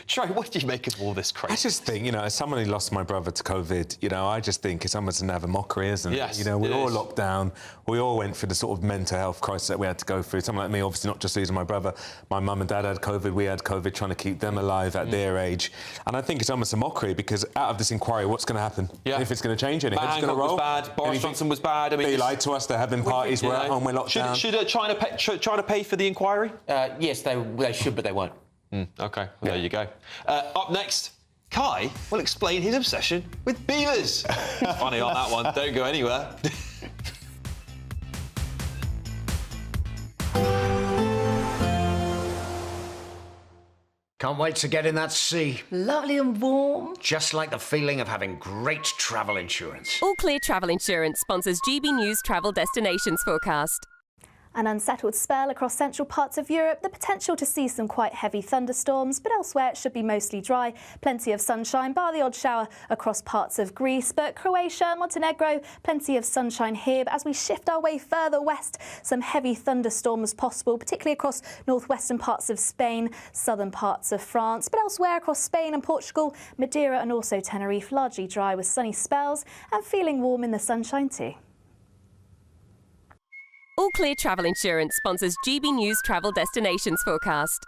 Troy, what do you make of all this crazy? I just think, as someone who lost my brother to COVID, I just think it's almost another mockery, isn't it? Yes, we're all locked down. We all went through the sort of mental health crisis that we had to go through. Someone like me, obviously not just losing my brother. My mum and dad had COVID, we had COVID, trying to keep them alive at their age. And I think it's almost a mockery, because out of this inquiry, what's going to happen? If it's going to change anything, it's going to roll. Was bad. Boris Johnson was bad. I mean, they lied to us. They're having parties. We're at home. We're locked down. Should China pay for the inquiry? Yes, they should, but they won't. OK, well, there you go. Up next, Kai will explain his obsession with beavers. Funny on that one. Don't go anywhere. Can't wait to get in that sea. Lovely and warm. Just like the feeling of having great travel insurance. All Clear Travel Insurance sponsors GB News Travel Destinations Forecast. An unsettled spell across central parts of Europe, the potential to see some quite heavy thunderstorms, but elsewhere it should be mostly dry. Plenty of sunshine, bar the odd shower across parts of Greece, but Croatia, Montenegro, plenty of sunshine here. But as we shift our way further west, some heavy thunderstorms possible, particularly across northwestern parts of Spain, southern parts of France, but elsewhere across Spain and Portugal, Madeira and also Tenerife, largely dry with sunny spells and feeling warm in the sunshine too. All Clear Travel Insurance sponsors GB News Travel Destinations Forecast.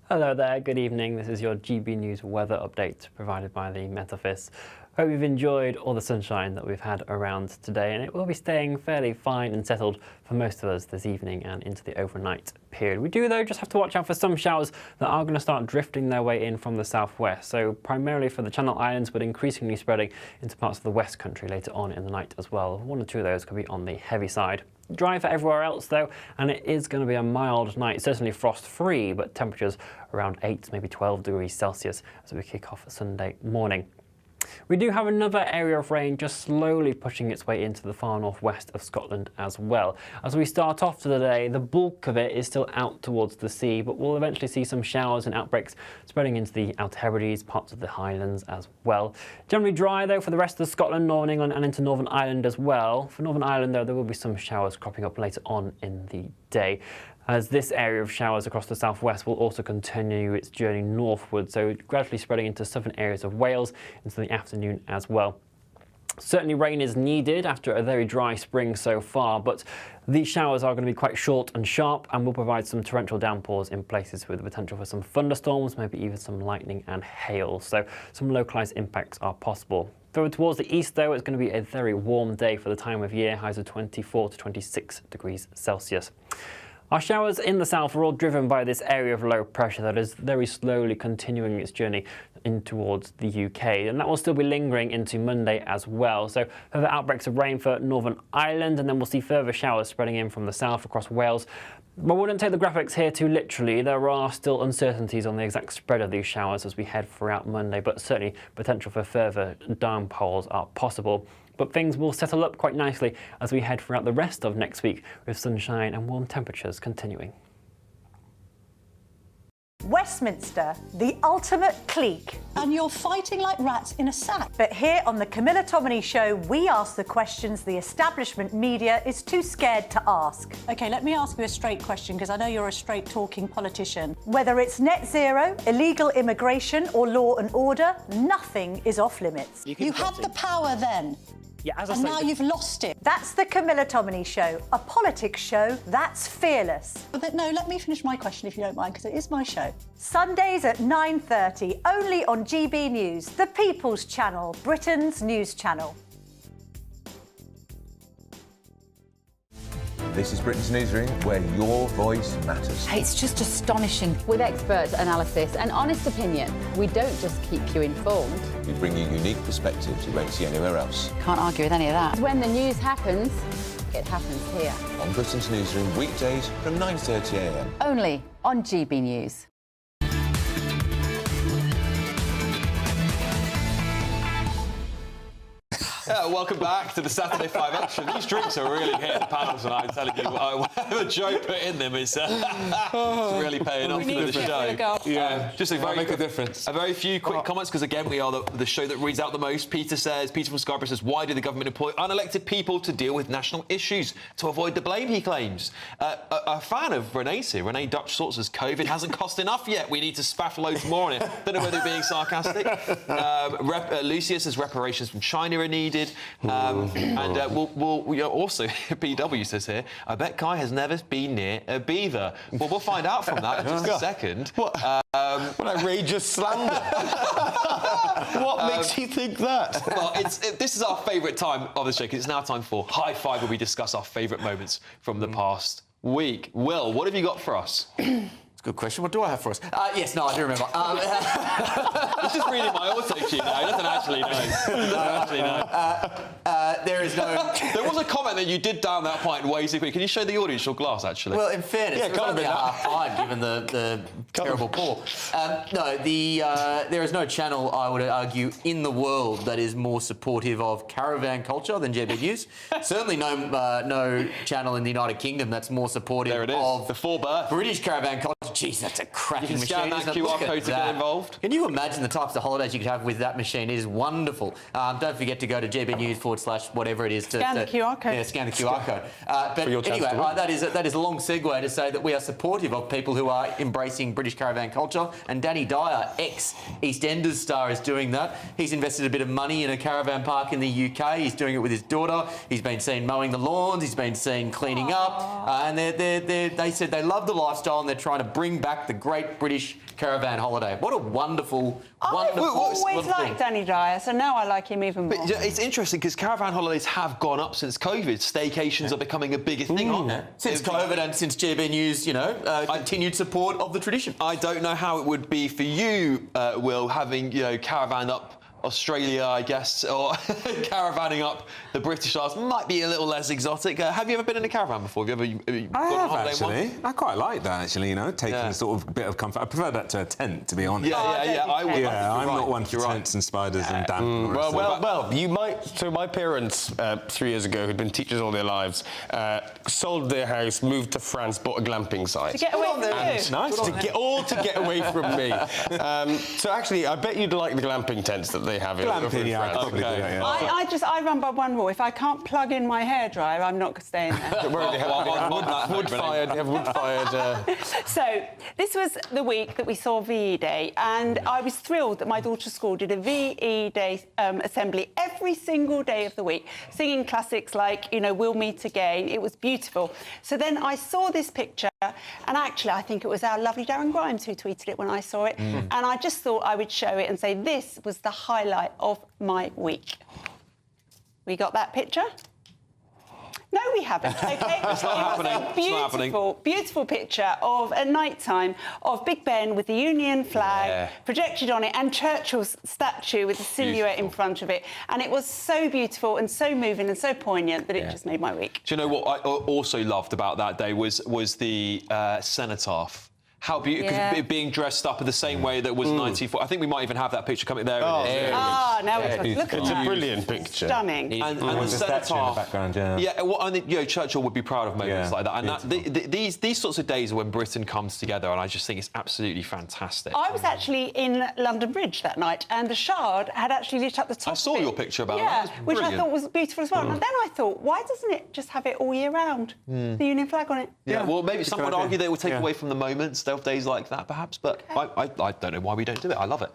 Hello there, good evening. This is your GB News weather update provided by the Met Office. Hope you've enjoyed all the sunshine that we've had around today, and it will be staying fairly fine and settled for most of us this evening and into the overnight period. We do, though, just have to watch out for some showers that are going to start drifting their way in from the southwest, so primarily for the Channel Islands, but increasingly spreading into parts of the West Country later on in the night as well. 1 or 2 of those could be on the heavy side. Dry for everywhere else, though, and it is going to be a mild night, certainly frost-free, but temperatures around 8, maybe 12 degrees Celsius as we kick off Sunday morning. We do have another area of rain just slowly pushing its way into the far northwest of Scotland as well. As we start off today, the bulk of it is still out towards the sea, but we'll eventually see some showers and outbreaks spreading into the Outer Hebrides, parts of the Highlands as well. Generally dry, though, for the rest of Scotland, Northern England and into Northern Ireland as well. For Northern Ireland, though, there will be some showers cropping up later on in the day, as this area of showers across the southwest will also continue its journey northward, so gradually spreading into southern areas of Wales into the afternoon as well. Certainly rain is needed after a very dry spring so far, but these showers are going to be quite short and sharp and will provide some torrential downpours in places with the potential for some thunderstorms, maybe even some lightning and hail, so some localised impacts are possible. Further towards the east, though, it's going to be a very warm day for the time of year, highs of 24 to 26 degrees Celsius. Our showers in the south are all driven by this area of low pressure that is very slowly continuing its journey in towards the UK, and that will still be lingering into Monday as well. So further outbreaks of rain for Northern Ireland, and then we'll see further showers spreading in from the south across Wales. But we wouldn't take the graphics here too literally. There are still uncertainties on the exact spread of these showers as we head throughout Monday, but certainly potential for further downpours are possible. But things will settle up quite nicely as we head throughout the rest of next week with sunshine and warm temperatures continuing. Westminster, the ultimate clique. And you're fighting like rats in a sack. But here on the Camilla Tominey Show, we ask the questions the establishment media is too scared to ask. OK, let me ask you a straight question, because I know you're a straight-talking politician. Whether it's net zero, illegal immigration or law and order, nothing is off limits. You had the power then. Yeah, as I and said, now you've lost it. That's the Camilla Tominey Show, a politics show that's fearless. But no, let me finish my question if you don't mind, because it is my show. Sundays at 9:30, only on GB News, the People's Channel, Britain's news channel. This is Britain's Newsroom, where your voice matters. It's just astonishing. With expert analysis and honest opinion, we don't just keep you informed. We bring you unique perspectives you won't see anywhere else. Can't argue with any of that. When the news happens, it happens here. On Britain's Newsroom, weekdays from 9:30 a.m. Only on GB News. Welcome back to the Saturday 5 action. These drinks are really hitting the panel tonight, I'm telling you. Whatever Joe put in them is it's really paying off for the show. Yeah, just a very, make a difference. A very few quick comments, because again, we are the show that reads out the most. Peter from Scarborough says, why do the government employ unelected people to deal with national issues? To avoid the blame, he claims. A fan of Renee's here. Renee Dutch Sorts says, COVID hasn't cost enough yet. We need to spaff loads more on it. Don't know whether they're being sarcastic. Lucia says, reparations from China are needed. We'll also, PW says here, I bet Kai has never been near a beaver. Well, we'll find out from that in just a second. What outrageous slander. What makes you think that? Well, this is our favourite time of the show, because it's now time for High Five, where we discuss our favourite moments from the past week. Will, what have you got for us? Good question. What do I have for us? Yes, no, I do remember. He's just reading my auto cue now. He doesn't actually know. There is no... There was a comment that you did down that pint way too quick. Can you show the audience your glass, actually? Well, in fairness, yeah, it was only a half pint, given the terrible pour. There is no channel, I would argue, in the world that is more supportive of caravan culture than GB News. Certainly no channel in the United Kingdom that's more supportive of the full birth British caravan culture. Jeez, that's a cracking machine. You can scan that QR code to get involved. Can you imagine the types of holidays you could have with that machine? It is wonderful. Don't forget to go to gbnews.com/holidays whatever it is to scan the QR code. Yeah, scan the QR code. But anyway, that is a long segue to say that we are supportive of people who are embracing British caravan culture. And Danny Dyer, ex-EastEnders star, is doing that. He's invested a bit of money in a caravan park in the UK. He's doing it with his daughter. He's been seen mowing the lawns. He's been seen cleaning up. And they said they love the lifestyle and they're trying to bring back the great British caravan holiday. What a wonderful, I've always liked Danny Dyer, so now I like him even more. But it's interesting because caravan holidays have gone up since COVID. Staycations are becoming a bigger thing, aren't they? Since COVID and since GB News, continued support of the tradition. I don't know how it would be for you, Will, having caravan up Australia, I guess, or caravanning up the British Isles might be a little less exotic. Have you ever been in a caravan before? Have you ever I gone on have, holiday actually. once? I quite like that, actually, taking sort of a bit of comfort. I prefer that to a tent, to be honest. Yeah, I would. I'm not one for tents and spiders and damp. Well, you might. So my parents, 3 years ago, who'd been teachers all their lives, sold their house, moved to France, bought a glamping site. To get away from you. Nice. To get away from me. So actually, I bet you'd like the glamping tents that they have in Glamping, yeah, I'd probably do that, yeah. I run by one rule. If I can't plug in my hairdryer, I'm not staying there. Don't worry, they have wood-fired. So this was the week that we saw VE Day, and I was thrilled that my daughter's school did a VE Day assembly every single day of the week, singing classics like, We'll Meet Again. It was beautiful. So then I saw this picture, and actually I think it was our lovely Darren Grimes who tweeted it when I saw it, and I just thought I would show it and say this was the highlight of my week. We got that picture? No, we haven't, OK? It's not happening. Beautiful picture of a nighttime of Big Ben with the Union flag projected on it and Churchill's statue with the silhouette in front of it. And it was so beautiful and so moving and so poignant that it just made my week. Do you know what I also loved about that day was the cenotaph. How beautiful, because being dressed up in the same way that was 1940. I think we might even have that picture coming there. Now look at It's a brilliant picture. Stunning. And the statue in the background, Churchill would be proud of moments like that. And these sorts of days are when Britain comes together, and I just think it's absolutely fantastic. I was actually in London Bridge that night, and the Shard had actually lit up the top. I saw your picture about that. Which I thought was beautiful as well. And then I thought, why doesn't it just have it all year round? The Union flag on it. Yeah, well, maybe someone would argue they would take away from the moments of days like that, perhaps, but I don't know why we don't do it. I love it.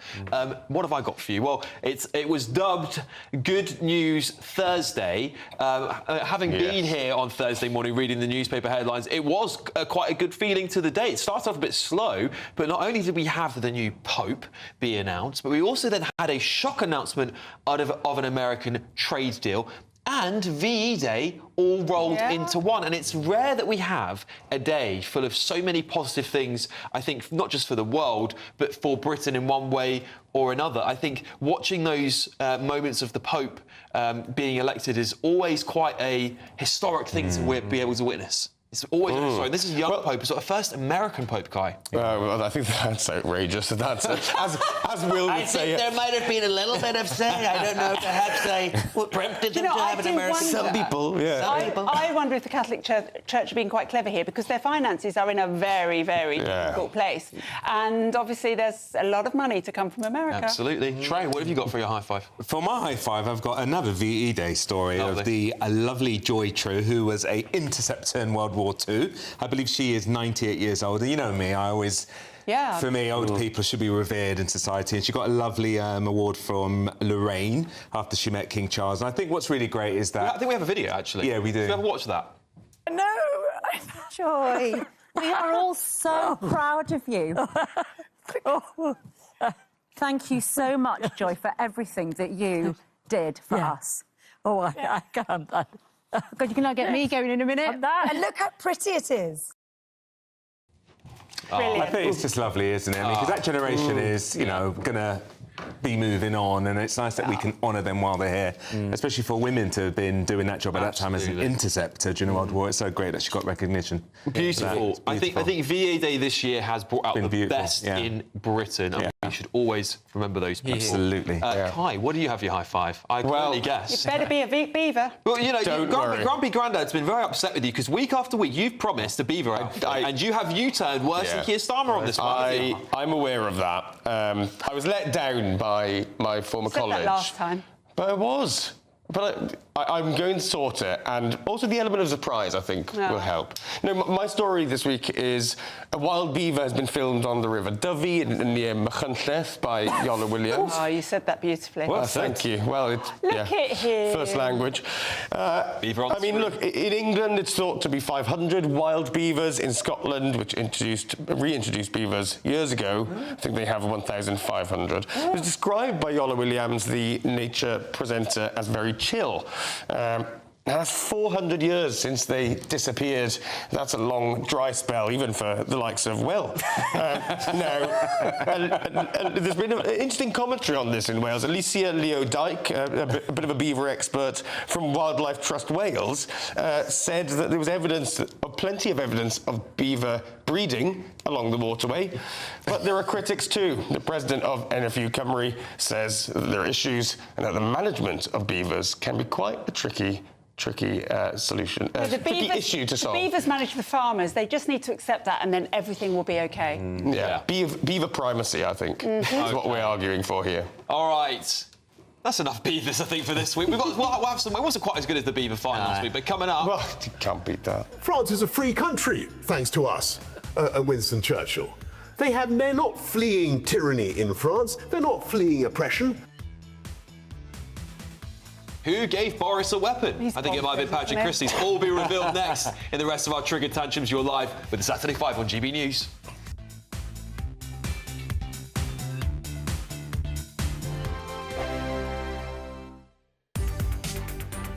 What have I got for you? Well, it was dubbed Good News Thursday. Having been here on Thursday morning reading the newspaper headlines, it was quite a good feeling to the day. It started off a bit slow, but not only did we have the new Pope be announced, but we also then had a shock announcement of an American trade deal and VE Day all rolled into one. And it's rare that we have a day full of so many positive things, I think, not just for the world, but for Britain in one way or another. I think watching those moments of the Pope being elected is always quite a historic thing to be able to witness. It's always this is young Pope, sort of first American Pope, Kai. Well, I think that's outrageous. That's as Will would say. There might have been a little bit of say. I don't know. Perhaps they prompted them to have an American. Some people, I wonder if the Catholic Church are being quite clever here because their finances are in a very, very difficult place, and obviously there's a lot of money to come from America. Absolutely. Trey, what have you got for your high five? For my high five, I've got another VE Day story of the lovely Joy True, who was an interceptor in World War II. I believe she is 98 years old. And you know me, I always... For me, old people should be revered in society. And she got a lovely award from Lorraine after she met King Charles. And I think what's really great is that... I think we have a video, actually. Yeah, we do. Have you ever watched that? No, Joy. We are all so proud of you. Thank you so much, Joy, for everything that you did for us. Oh, I can't. God, you can now get me going in a minute. And look how pretty it is. I think it's just lovely, isn't it? I mean, because that generation is, going to be moving on, and it's nice that we can honour them while they're here, especially for women to have been doing that job at that time as an interceptor during World War. It's so great that she got recognition. Beautiful. I think VE Day this year has brought out the best in Britain, and we should always remember those people. Absolutely. Kai, what do you have your high five? I can only guess. It better be a beaver. Well, Grumpy Grandad's been very upset with you because week after week you've promised a beaver, and you have U-turned worse than Keir Starmer on this one. I'm aware of that. I was let down by my former college. That last time. But I was. But I'm going to sort it, and also the element of surprise, I think, will help. My story this week is a wild beaver has been filmed on the River Dyfi near Machynlleth by Iolo Williams. Oh, you said that beautifully. Well, thank you. Well, it's Look at him. first language. Beaver on I mean, look, in England, it's thought to be 500 wild beavers. In Scotland, which reintroduced beavers years ago, I think they have 1,500. It was described by Iolo Williams, the nature presenter, as very chill. Now, that's 400 years since they disappeared. That's a long dry spell, even for the likes of Will. And there's been an interesting commentary on this in Wales. Alicia Leo Dyke, a bit of a beaver expert from Wildlife Trust Wales, said that there was plenty of evidence of beaver breeding along the waterway, but there are critics too. The president of NFU Cymru says that there are issues and that the management of beavers can be quite a tricky solution, tricky issue to solve. The beavers manage the farmers. They just need to accept that, and then everything will be okay. Yeah, beaver primacy, I think, is what we're arguing for here. All right. That's enough beavers, I think, for this week. We'll have some. It wasn't quite as good as the beaver fight last week, but coming up. Well, you can't beat that. France is a free country, thanks to us, Winston Churchill. They're not fleeing tyranny in France. They're not fleeing oppression. Who gave Boris a weapon? I think it might have been Patrick Christie's. All be revealed next in the rest of our Triggered Tantrums. You're live with the Saturday 5 on GB News.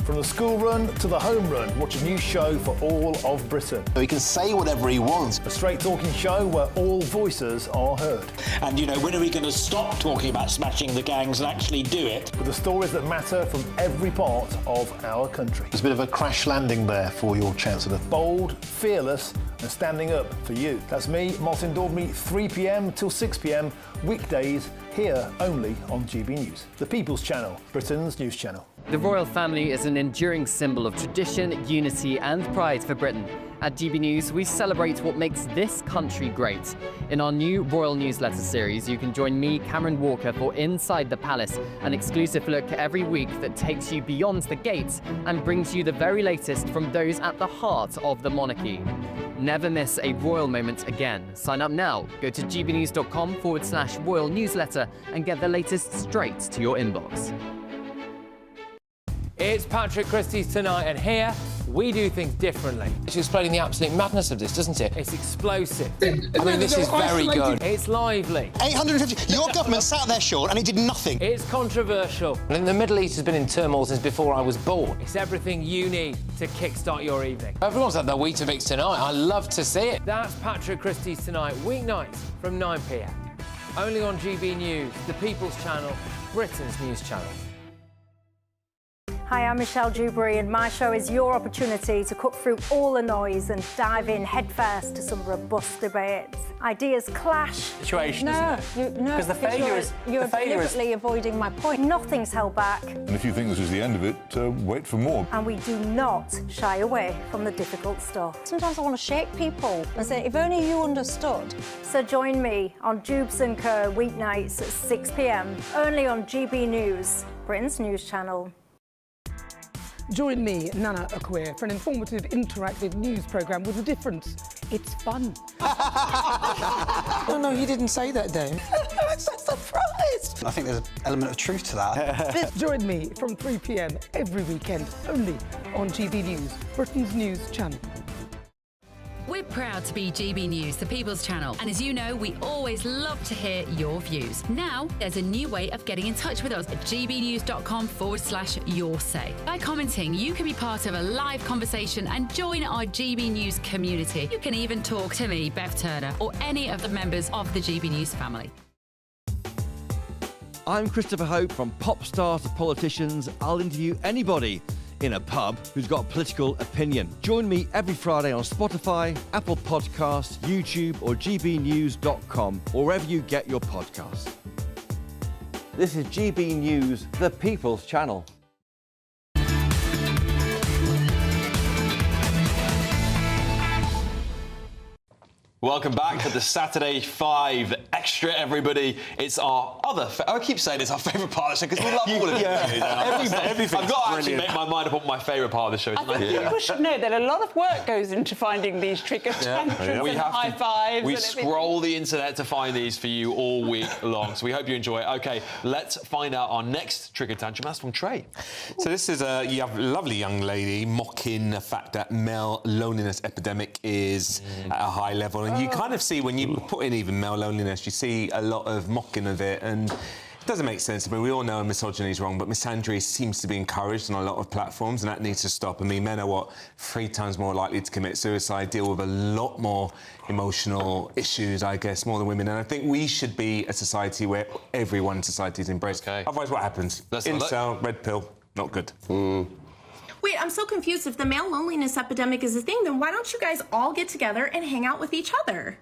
From the school run to the home run, watch a new show for all of Britain. He can say whatever he wants. A straight-talking show where all voices are heard. And, when are we going to stop talking about smashing the gangs and actually do it? With the stories that matter from every part of our country. There's a bit of a crash landing there for your Chancellor. Bold, fearless and standing up for you. That's me, Martin Daubney, 3 p.m. till 6 p.m, weekdays, here only on GB News. The People's Channel, Britain's news channel. The royal family is an enduring symbol of tradition, unity and pride for Britain. At GB News, we celebrate what makes this country great. In our new royal newsletter series, you can join me, Cameron Walker, for Inside the Palace, an exclusive look every week that takes you beyond the gates and brings you the very latest from those at the heart of the monarchy. Never miss a royal moment again. Sign up now. Go to gbnews.com/royal newsletter and get the latest straight to your inbox. It's Patrick Christie's Tonight, and here we do things differently. It's explaining the absolute madness of this, doesn't it? It's explosive. I mean, this is very good. It's lively. 850. Your government sat there, Sean, and it did nothing. It's controversial. And the Middle East has been in turmoil since before I was born. It's everything you need to kickstart your evening. Everyone's had their Weetabix tonight. I love to see it. That's Patrick Christie's Tonight, weeknights from 9 p.m. Only on GB News, the People's Channel, Britain's news channel. Hi, I'm Michelle Dewberry, and my show is your opportunity to cut through all the noise and dive in headfirst to some robust debates. Ideas clash. Situation, isn't it? Because the failure is... You're deliberately avoiding my point. Nothing's held back. And if you think this is the end of it, wait for more. And we do not shy away from the difficult stuff. Sometimes I want to shake people and say, if only you understood. So join me on Dubes & Co. weeknights at 6 p.m, only on GB News, Britain's news channel. Join me, Nana Akwe, for an informative, interactive news programme with a difference. It's fun. No, he didn't say that, Dave. I'm so surprised. I think there's an element of truth to that. Join me from 3 p.m. every weekend, only on GB News, Britain's news channel. We're proud to be GB News, the People's Channel, and as you know, we always love to hear your views. Now, there's a new way of getting in touch with us at gbnews.com/yoursay. By commenting, you can be part of a live conversation and join our GB News community. You can even talk to me, Bev Turner, or any of the members of the GB News family. I'm Christopher Hope. From pop stars to politicians, I'll interview anybody in a pub who's got a political opinion. Join me every Friday on Spotify, Apple Podcasts, YouTube or gbnews.com, or wherever you get your podcasts. This is GB News, the People's Channel. Welcome back to the Saturday 5 Extra, everybody. It's our other... I keep saying it's our favourite part of the show because we love all of it. Everything's I've got to actually brilliant. make my mind up on my favourite part of the show. I think people should know that a lot of work goes into finding these trigger tantrums We and have high fives. We and everything. scroll the internet to find these for you all week long, so we hope you enjoy it. OK, let's find out our next trigger tantrum. That's from Trey. So this is a lovely young lady mocking the fact that male loneliness epidemic is at a high level. And you kind of see when you put in even male loneliness, you see a lot of mocking of it. And it doesn't make sense. I mean, we all know misogyny is wrong, but misandry seems to be encouraged on a lot of platforms, and that needs to stop. I mean, men are, 3 times more likely to commit suicide, deal with a lot more emotional issues, I guess, more than women. And I think we should be a society where everyone in society is embraced. Otherwise, what happens? Incel, red pill, not good. Wait, I'm so confused. If the male loneliness epidemic is a thing, then why don't you guys all get together and hang out with each other?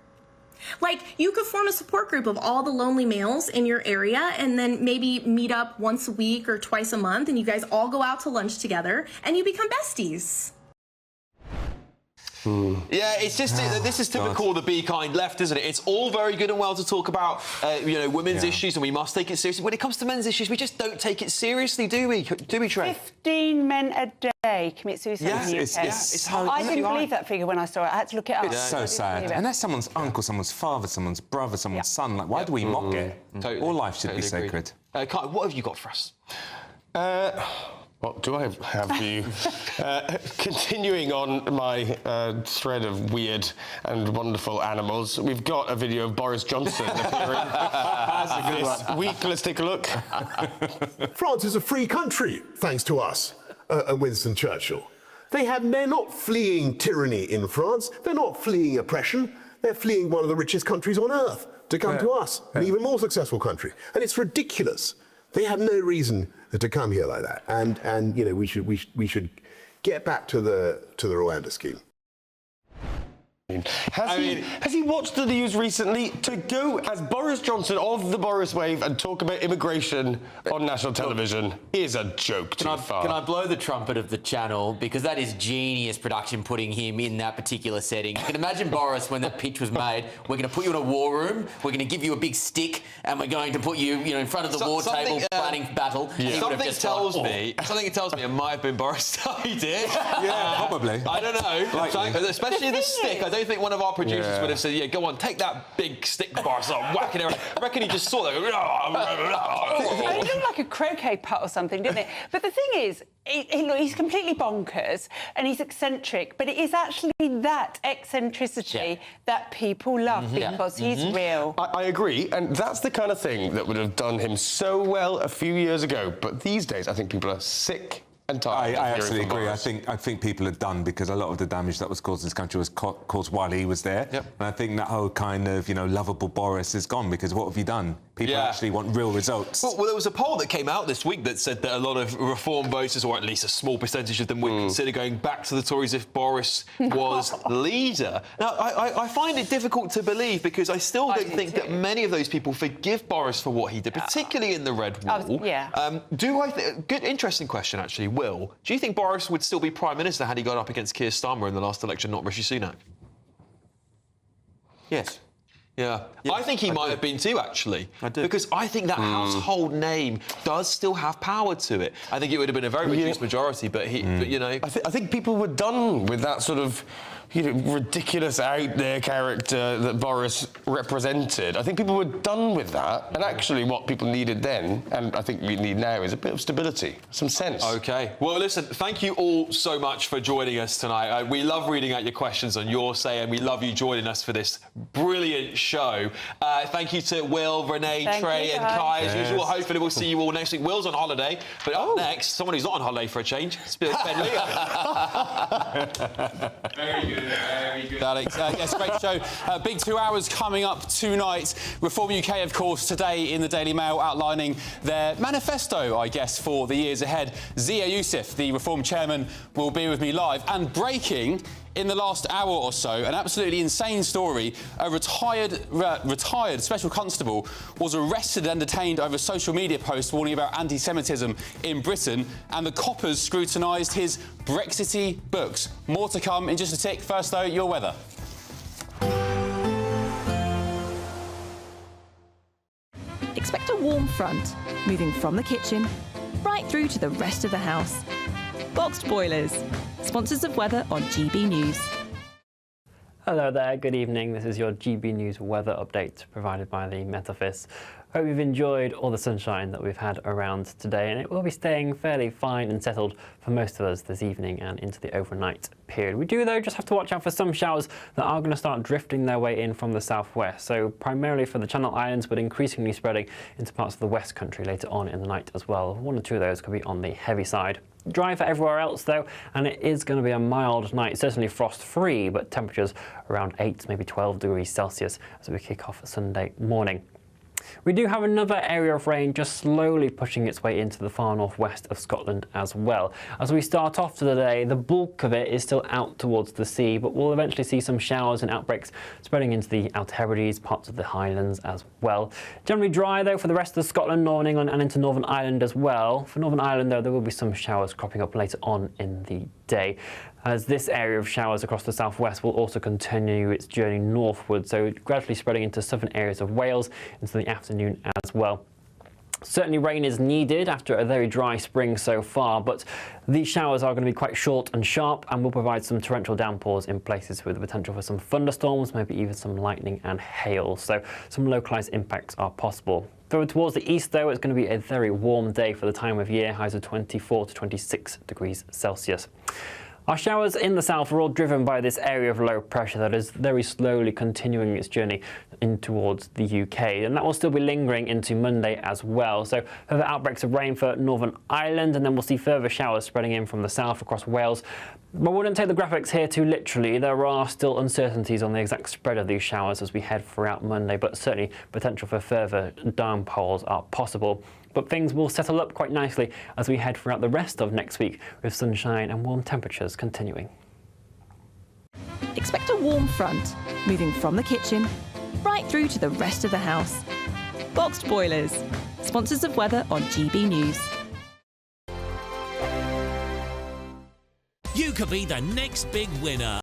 Like, you could form a support group of all the lonely males in your area and then maybe meet up once a week or twice a month and you guys all go out to lunch together and you become besties. Yeah, it's just this is typical of the Be Kind left, isn't it? It's all very good and well to talk about, women's issues, and we must take it seriously. When it comes to men's issues, we just don't take it seriously, do we? Do we, Trey? 15 men a day commit suicide in the UK. It's hard. I didn't believe that figure when I saw it. I had to look it up. It's so sad. And that's someone's uncle, someone's father, someone's brother, someone's son. Like, why do we mock it? Totally. All life should be sacred. Kai, what have you got for us? What do I have for you? Continuing on my thread of weird and wonderful animals, we've got a video of Boris Johnson appearing this week. Let's take a look. France is a free country, thanks to us, Winston Churchill. They're not fleeing tyranny in France. They're not fleeing oppression. They're fleeing one of the richest countries on earth to come to us, an even more successful country. And it's ridiculous. They have no reason to come here like that. And we should get back to the Rwanda scheme. Has he watched the news recently to go as Boris Johnson of the Boris wave and talk about immigration on national television is a joke too far. Can I blow the trumpet of the channel? Because that is genius production, putting him in that particular setting. You can imagine Boris when that pitch was made. We're going to put you in a war room, we're going to give you a big stick, and we're going to put you, in front of the war table planning battle. Yeah. Something tells me it might have been Boris Day did. Yeah, probably. I don't know. Especially the stick. I don't think one of our producers would have said, yeah, go on, take that big stick, Boris, whack it around. I reckon he just saw that. It looked like a croquet putt or something, didn't it? But the thing is, he's completely bonkers and he's eccentric, but it is actually that eccentricity that people love because he's real. I agree, and that's the kind of thing that would have done him so well a few years ago. But these days, I think people are sick and tired. I absolutely agree. I think people are done because a lot of the damage that was caused in this country was caused while he was there. Yep. And I think that whole kind of, lovable Boris is gone because what have you done? People actually want real results. Well, there was a poll that came out this week that said that a lot of Reform voters, or at least a small percentage of them, would consider going back to the Tories if Boris was leader. Now, I find it difficult to believe because I still don't think that many of those people forgive Boris for what he did, particularly in the Red Wall. Good, interesting question, actually. Will, do you think Boris would still be Prime Minister had he gone up against Keir Starmer in the last election, not Rishi Sunak? Yes. Yeah. I think he might have been too, actually. I do. Because I think that household name does still have power to it. I think it would have been a very reduced majority, but I think people were done with that sort of ridiculous out there character that Boris represented. I think people were done with that, and actually what people needed then, and I think we need now, is a bit of stability, some sense. OK. Well, listen, thank you all so much for joining us tonight. We love reading out your questions on Your Say, and we love you joining us for this brilliant show. Thank you to Will, Renee, Trey and Kai, as usual. Hopefully we'll see you all next week. Will's on holiday, but up next, someone who's not on holiday for a change, it's Ben Leo. Very good. Very good, Alex. Yes, great show. Big 2 hours coming up tonight. Reform UK, of course, today in the Daily Mail outlining their manifesto, I guess, for the years ahead. Zia Youssef, the Reform chairman, will be with me live. And breaking in the last hour or so, an absolutely insane story. A retired special constable was arrested and detained over social media posts warning about anti-Semitism in Britain, and the coppers scrutinised his Brexity books. More to come in just a tick. First, though, your weather. Expect a warm front, moving from the kitchen right through to the rest of the house. Boxed boilers, sponsors of weather on GB News. Hello there, good evening. This is your GB News weather update provided by the Met Office. Hope you've enjoyed all the sunshine that we've had around today, and it will be staying fairly fine and settled for most of us this evening and into the overnight period. We do, though, just have to watch out for some showers that are going to start drifting their way in from the southwest, so primarily for the Channel Islands, but increasingly spreading into parts of the West Country later on in the night as well. One or two of those could be on the heavy side. Dry for everywhere else, though, and it is going to be a mild night, certainly frost-free, but temperatures around 8, maybe 12 degrees Celsius as we kick off Sunday morning. We do have another area of rain just slowly pushing its way into the far northwest of Scotland as well. As we start off today, the bulk of it is still out towards the sea, but we'll eventually see some showers and outbreaks spreading into the Outer Hebrides, parts of the Highlands as well. Generally dry, though, for the rest of Scotland, Northern England and into Northern Ireland as well. For Northern Ireland, though, there will be some showers cropping up later on in the day, as this area of showers across the southwest will also continue its journey northward, so gradually spreading into southern areas of Wales into the afternoon as well. Certainly rain is needed after a very dry spring so far, but these showers are going to be quite short and sharp and will provide some torrential downpours in places with the potential for some thunderstorms, maybe even some lightning and hail, so some localised impacts are possible. Further towards the east, though, it's going to be a very warm day for the time of year, highs of 24 to 26 degrees Celsius. Our showers in the south are all driven by this area of low pressure that is very slowly continuing its journey in towards the UK, and that will still be lingering into Monday as well. So further outbreaks of rain for Northern Ireland, and then we'll see further showers spreading in from the south across Wales. But I wouldn't take the graphics here too literally. There are still uncertainties on the exact spread of these showers as we head throughout Monday, but certainly potential for further downpours are possible. But things will settle up quite nicely as we head throughout the rest of next week with sunshine and warm temperatures continuing. Expect a warm front, moving from the kitchen right through to the rest of the house. Boxed boilers, sponsors of weather on GB News. You could be the next big winner.